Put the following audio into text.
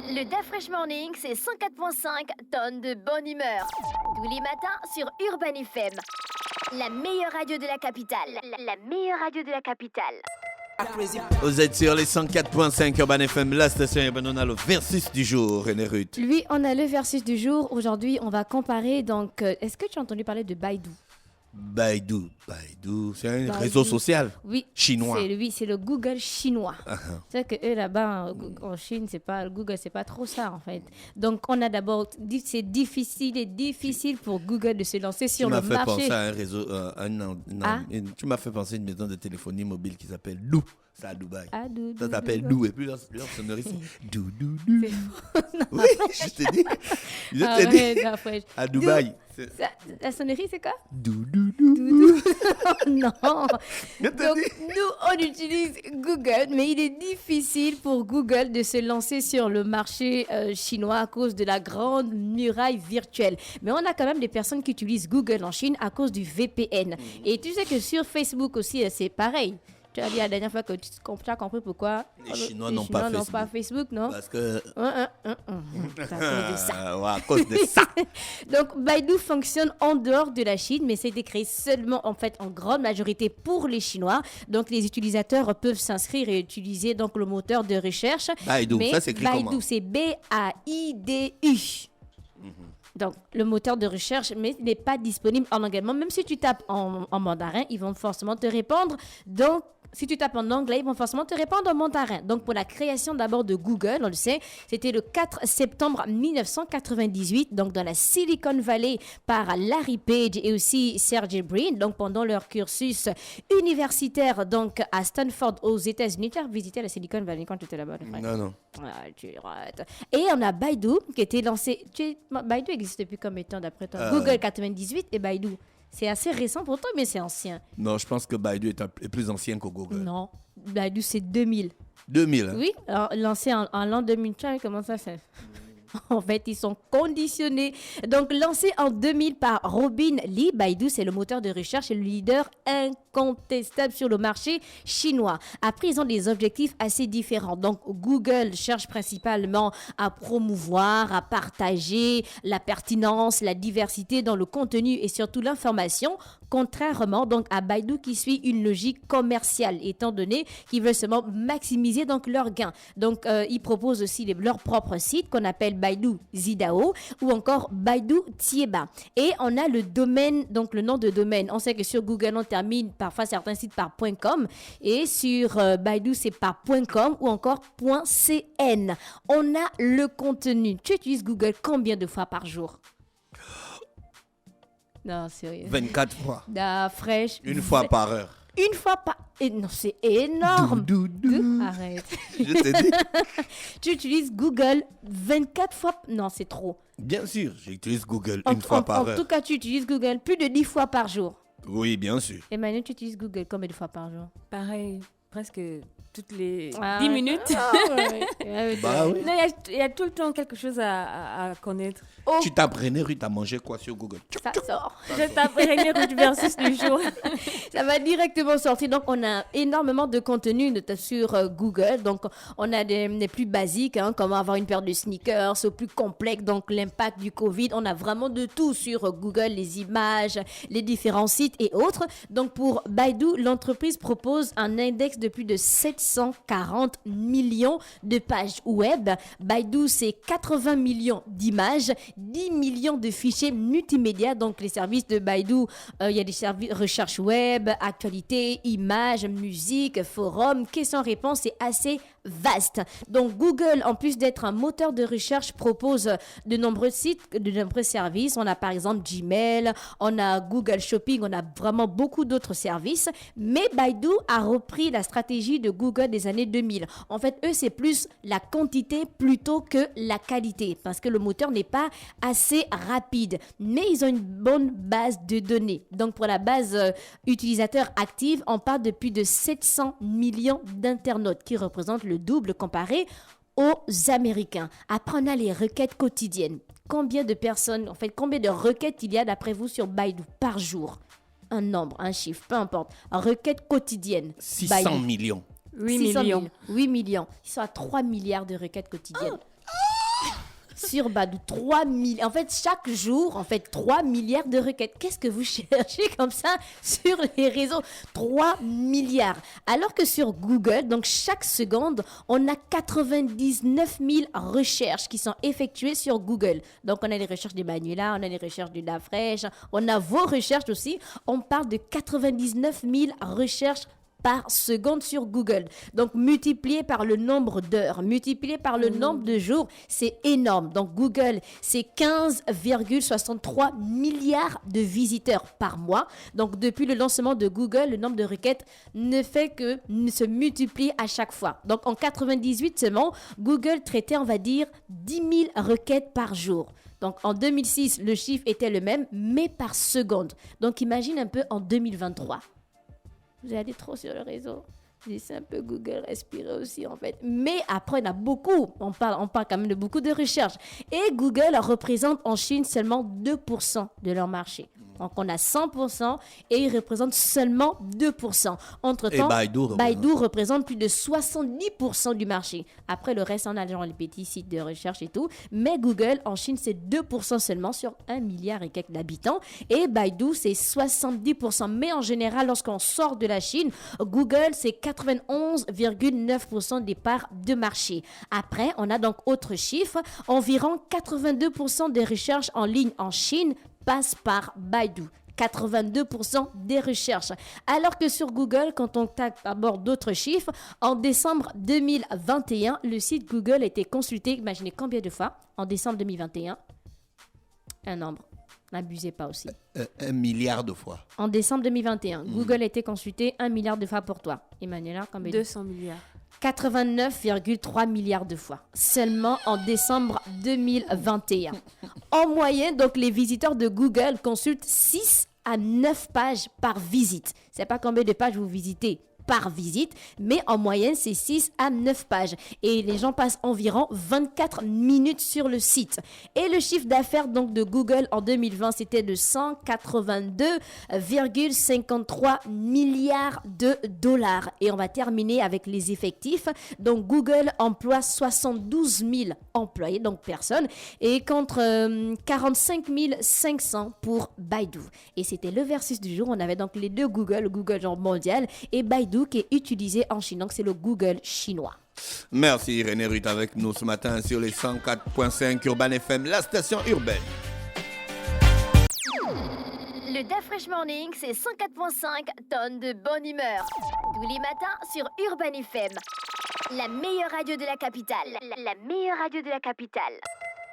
Le DAF Fresh Morning, c'est 104.5 tonnes de bonne humeur. Tous les matins sur Urban FM. La meilleure radio de la capitale. La meilleure radio de la capitale. Vous êtes sur les 104.5 Urban FM, la station Urban. On a le versus du jour, René Ruth. Oui, on a le versus du jour. Aujourd'hui, on va comparer. Donc, est-ce que tu as entendu parler de Baidu? Baidu, c'est un réseau social chinois. C'est le Google chinois. C'est que eux là-bas en Chine, Google, c'est pas trop ça en fait. Donc on a d'abord dit c'est difficile pour Google de se lancer sur le marché. Tu m'as fait penser à un réseau, tu m'as fait penser à une maison de téléphonie mobile qui s'appelle Lou. C'est à Dubaï. Ça s'appelle Lou et puis leur sonnerie c'est Dou. Oui, je t'ai dit. À Dubaï. La sonnerie, c'est quoi? Dou. Non. Donc, nous, on utilise Google, mais il est difficile pour Google de se lancer sur le marché chinois à cause de la grande muraille virtuelle. Mais on a quand même des personnes qui utilisent Google en Chine à cause du VPN. Et tu sais que sur Facebook aussi, c'est pareil. Tu as dit la dernière fois que tu as compris pourquoi les Chinois n'ont pas Facebook, non? Parce que... à cause de ça. Donc, Baidu fonctionne en dehors de la Chine, mais c'est créé seulement, en fait, en grande majorité pour les Chinois. Donc, les utilisateurs peuvent s'inscrire et utiliser donc, le moteur de recherche. Baidu, mais ça s'écrit Baidu, comment? c'est B-A-I-D-U. Donc, le moteur de recherche, mais il n'est pas disponible en anglais. Même si tu tapes en mandarin, ils vont forcément te répondre. Donc, si tu tapes en anglais, ils vont forcément te répondre en mandarin. Donc, pour la création d'abord de Google, on le sait, c'était le 4 septembre 1998, donc dans la Silicon Valley, par Larry Page et aussi Sergey Brin. Donc, pendant leur cursus universitaire, donc à Stanford, aux États-Unis. Tu as visité la Silicon Valley quand tu étais là-bas? Non. Tu rates. Et on a Baidu qui était lancé. Baidu existe depuis combien de temps d'après toi? Google 98 et Baidu. C'est assez récent pour toi, mais c'est ancien. Non, je pense que Baidu est plus ancien que Google. Non, Baidu c'est 2000. 2000 hein? Oui, alors, lancé en l'an 2000. Comment ça fait? En fait, ils sont conditionnés. Donc, lancé en 2000 par Robin Li, Baidu, c'est le moteur de recherche et le leader incontestable sur le marché chinois. Après, ils ont des objectifs assez différents. Donc, Google cherche principalement à promouvoir, à partager la pertinence, la diversité dans le contenu et surtout l'information, contrairement donc à Baidu qui suit une logique commerciale, étant donné qu'ils veulent seulement maximiser donc leurs gains. Donc, ils proposent aussi leur propre site qu'on appelle Baidu Zidao ou encore Baidu Tieba. Et on a le domaine, donc le nom de domaine. On sait que sur Google, on termine parfois certains sites par .com et sur Baidu, c'est par .com ou encore .cn. On a le contenu. Tu utilises Google combien de fois par jour? Non, sérieux. 24 fois. Fraîche. Une fois par heure. Une fois par... Non, c'est énorme. Arrête. Je t'ai dit. Tu utilises Google 24 fois... Non, c'est trop. Bien sûr, j'utilise Google une fois par heure. En tout cas, tu utilises Google plus de 10 fois par jour. Oui, bien sûr. Emmanuel, tu utilises Google combien de fois par jour? Pareil, presque toutes les 10 minutes. Bah oui. Non, il y a tout le temps quelque chose à connaître. Oh. Tu tapes René Ruth à manger quoi sur Google? Ça sort. Je tape René Ruth versus du jour. Ça va directement sortir. Donc, on a énormément de contenu sur Google. Donc, on a des plus basiques, comme avoir une paire de sneakers, au plus complexe, donc l'impact du Covid. On a vraiment de tout sur Google, les images, les différents sites et autres. Donc, pour Baidu, l'entreprise propose un index de plus de 740 millions de pages web. Baidu, c'est 80 millions d'images, 10 millions de fichiers multimédia. Donc, les services de Baidu, il y a des services recherche web, actualité, images, musique, forum, questions-réponses. C'est assez vaste. Donc, Google, en plus d'être un moteur de recherche, propose de nombreux sites, de nombreux services. On a par exemple Gmail, on a Google Shopping, on a vraiment beaucoup d'autres services. Mais Baidu a repris la stratégie de Google des années 2000. En fait, eux, c'est plus la quantité plutôt que la qualité parce que le moteur n'est pas assez rapide. Mais ils ont une bonne base de données. Donc, pour la base utilisateur active, on parle de plus de 700 millions d'internautes qui représentent le double comparé aux Américains. Après, on a les requêtes quotidiennes. Combien de personnes, en fait, combien de requêtes il y a d'après vous sur Baidu par jour? Un nombre, un chiffre, peu importe. Requête quotidienne. 600 Baidu. millions. 8 600 millions. 000. 8 millions. Ils sont à 3 milliards de requêtes quotidiennes. sur Badoo. 3 milliards. En fait, chaque jour, 3 milliards de requêtes. Qu'est-ce que vous cherchez comme ça sur les réseaux? 3 milliards. Alors que sur Google, donc chaque seconde, on a 99 000 recherches qui sont effectuées sur Google. Donc, on a les recherches de Manuela, on a les recherches de Dafresh, on a vos recherches aussi. On parle de 99 000 recherches par seconde sur Google. Donc, multiplié par le nombre d'heures, multiplié par le nombre de jours, c'est énorme. Donc, Google, c'est 15,63 milliards de visiteurs par mois. Donc, depuis le lancement de Google, le nombre de requêtes ne fait que se multiplier à chaque fois. Donc, en 98 seulement, Google traitait, on va dire, 10 000 requêtes par jour. Donc, en 2006, le chiffre était le même, mais par seconde. Donc, imagine un peu en 2023. Vous allez trop sur le réseau. Laissez un peu Google respirer aussi, en fait. Mais après, on parle quand même de beaucoup de recherches. Et Google représente en Chine seulement 2% de leur marché. Donc, on a 100% et ils représentent seulement 2%. Entre-temps, Baidu représente plus de 70% du marché. Après, le reste, on a les petits sites de recherche et tout. Mais Google, en Chine, c'est 2% seulement sur 1 milliard et quelques d'habitants. Et Baidu, c'est 70%. Mais en général, lorsqu'on sort de la Chine, Google, c'est 91,9% des parts de marché. Après, on a donc autre chiffre. Environ 82% des recherches en ligne en Chine passe par Baidu. 82% des recherches. Alors que sur Google, quand on tape d'abord d'autres chiffres, en décembre 2021, le site Google a été consulté, imaginez combien de fois, en décembre 2021? Un nombre. N'abusez pas aussi. 1 milliard de fois. En décembre 2021, Google a été consulté 1 milliard de fois pour toi. Emmanuela, combien? 200 milliards. 89,3 milliards de fois, seulement en décembre 2021. En moyenne, donc, les visiteurs de Google consultent 6 à 9 pages par visite. C'est pas combien de pages vous visitez par visite, mais en moyenne, c'est 6 à 9 pages. Et les gens passent environ 24 minutes sur le site. Et le chiffre d'affaires donc de Google en 2020, c'était de 182,53 milliards de dollars. Et on va terminer avec les effectifs. Donc, Google emploie 72 000 employés, donc personnes, et contre 45 500 pour Baidu. Et c'était le versus du jour. On avait donc les deux Google genre mondial, et Baidu qui est utilisé en Chine. Donc, c'est le Google chinois. Merci Irénée Ruth avec nous ce matin sur les 104.5 Urban FM, la station urbaine. Le Dafresh Morning, c'est 104.5 tonnes de bonne humeur. Tous les matins sur Urban FM. La meilleure radio de la capitale. La meilleure radio de la capitale.